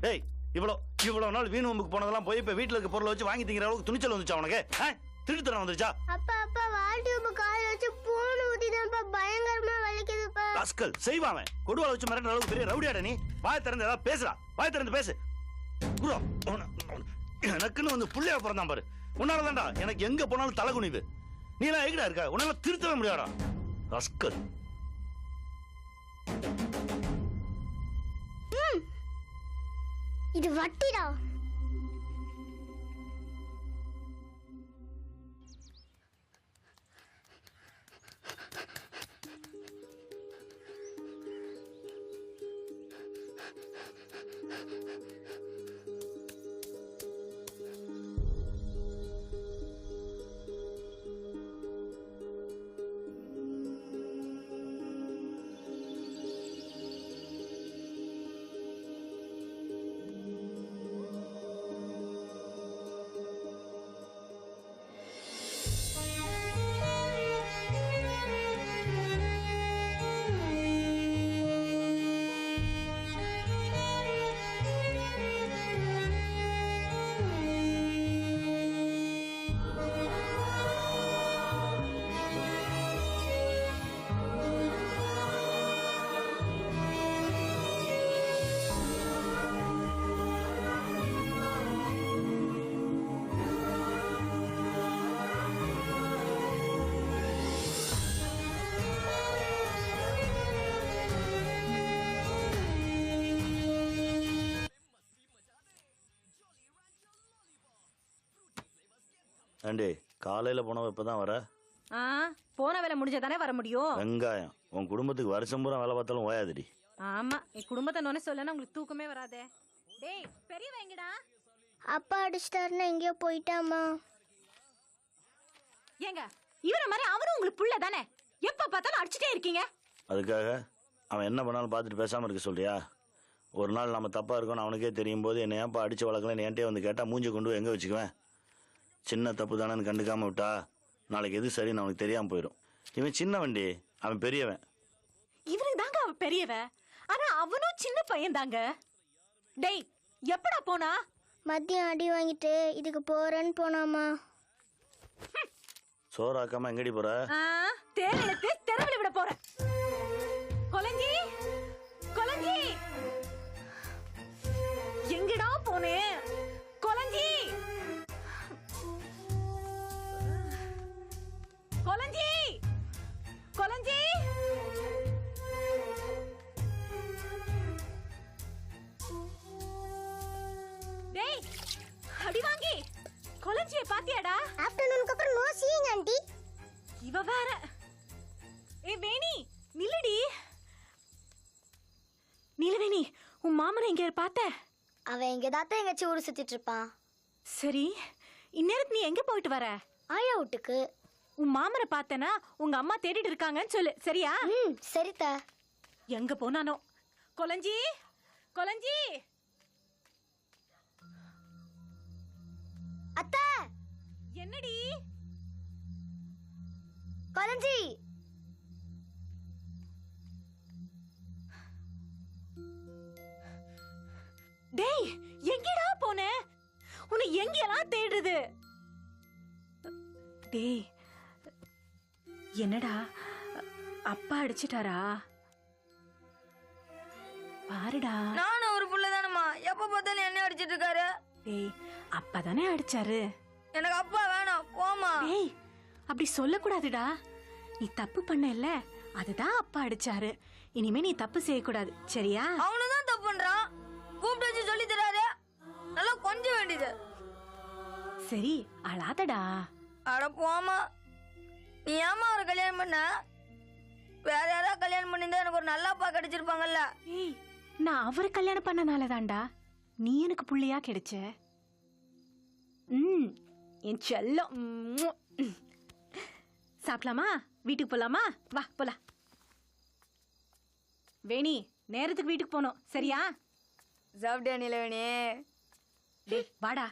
டேய் இவ்வளவு நாள் வீண் உம்புக்கு போனதெல்லாம் போய் இப்ப வீட்டுல இருக்க பொருளை வச்சு வாங்கி திங்கிற அளவுக்கு துணிச்சல் வந்துச்சா உனக்கு? திருட்டுத்தனம் வந்துருச்சா? அப்பா வால் டியூப் கால் வச்சு பூணு ஊத்திதான்ப்பா பயங்கரமா வலிக்குதுப்பா. ராஸ்கல் செய்வான். கொடுவாள வச்சு மிரட்டுற அளவுக்கு பெரிய ரவுடியாட நீ? வாய் திறந்து ஏதாவது பேசுறா? வாய் திறந்து பேசு. குரு எனக்குன்னு வந்து புள்ளையா பிறந்தான் பாரு. உன்னாலதான்டா எனக்கு எங்க போனாலும் தலை குனிவு. நீ எல்லாம் எங்கடா இருக்க? உன்னால திருத்தவே முடியாடா ராஸ்கல். இது வட்டிடா. ஆண்டி காலையில போனவ இப்பதான் வர? போன வேலை முடிஞ்சதானே வர முடியும். வெங்காயம் உன் குடும்பத்துக்கு வருஷம் பூரா வேலை பார்த்தாலும் ஓயாதுடி. ஆமா என் குடும்பத்தை நோனே சொல்லனா உங்களுக்கு தூக்கமே வராதே. டேய் பெரிய வைங்கடா. அப்பா அடிச்சிட்டாருன்னா எங்கேயோ போயிட்டாமா. ஏங்க இவர மாதிரி அவரும் உங்களுக்கு புள்ள தானே? எப்ப பார்த்தாலும் அடிச்சிட்டே இருக்கீங்க. அதுக்காக அவன் என்ன பண்ணாலும் பார்த்துட்டு பேசாம இருக்க சொல்றியா? ஒரு நாள் நம்ம தப்பா இருக்கோம்னு அவனுக்கே தெரியும் போது என்ன ஏன்ப்பா அடிச்சு வளர்க்கலன்னு என்கிட்டே வந்து கேட்டா மூஞ்சி கொண்டு எங்க வச்சுக்குவேன்? சின்ன தப்பு தானேன்னு கண்டுக்காம விட்டா நாளைக்கு எது சரின்னு அவனுக்கு தெரியாம போயிடும். இவன் சின்ன வண்டி, அவன் பெரியவன். இவனுக்கு தாங்க அவன் பெரியவன், ஆனா அவனும் சின்ன பையன் தாங்க. டேய் எப்படா போனா? மதியம் அடி வாங்கிட்டு இதுக்கு போறேன்னு போனாமா. சோறாக்காம எங்கடி போற? தேர்தலுக்கு தெருவில் விட போறேன். கொலஞ்சி கொலஞ்சி எங்கடா போனே? கொலஞ்சி கொலஞ்சி கொலஞ்சி டேய் அடி வாங்கி கொலஞ்சியை பாத்தியாடா? ஆஃப்டர்நூனுக்கு அப்புறம் நோ சீயிங் ஆண்டி. இவ வேற. வேணி நில்லுடி. நீலவேணி உன் மாமனை எங்க பார்த்த? அவன் எங்க தாத்தா எங்கச்சி ஊரு சுத்திட்டு இருப்பான். சரி இந்நேரத்து நீ எங்க போயிட்டு வர? ஆயா வீட்டுக்கு. உன் மாமனை பார்த்தனா உங்க அம்மா தேடிட்டு இருக்காங்கன்னு சொல்லு சரியா? சரிதா. எங்க போனானோ? கொலஞ்சி கொலஞ்சி அத்தை. என்னடி? கொலஞ்சி டேய் எங்கடா போன? உன்னை எங்கெல்லாம் தேடுறது? டேய் என்னடா அப்பா அடிச்சிட்டாரா? பாருடா. நானும் ஒரு புள்ள தானம்மா, எப்ப பார்த்தாலும் என்ன அடிச்சிட்டு இருக்காரு. டேய் அப்பா தானே அடிச்சாரு. எனக்கு அப்பா வேணாம், போமா. டேய் அப்படி சொல்லக்கூடாதுடா. நீ தப்பு பண்ணல, அதுதான் அப்பா அடிச்சாரு. இனிமே நீ தப்பு செய்யக்கூடாது சரியா? அவனுதான் தப்பு பண்றான், கூப்பிட்டு வச்சு சொல்லி தராரு. நல்லா கொஞ்சம் வேண்டியது. சரி அழாதடா. அட போமா. நீ ஏமா அவரை கல்யாணம் பண்ண? வேற யாராவது கல்யாணம் பண்ணிருந்தா எனக்கு ஒரு நல்ல அப்பா கிடைச்சிருப்பாங்கல்ல. ஏய் நான் அவரை கல்யாணம் பண்ணனாலதான்டா நீ எனக்கு புள்ளையா கிடைச்ச. என் செல்லம். சாப்பிடலாமா? வீட்டுக்கு போலாமா? வா போலாம். வேணி நேரத்துக்கு வீட்டுக்கு போனோம் சரியா? சாப்பிட்டியா நிலவேணி? டேய் வாடா.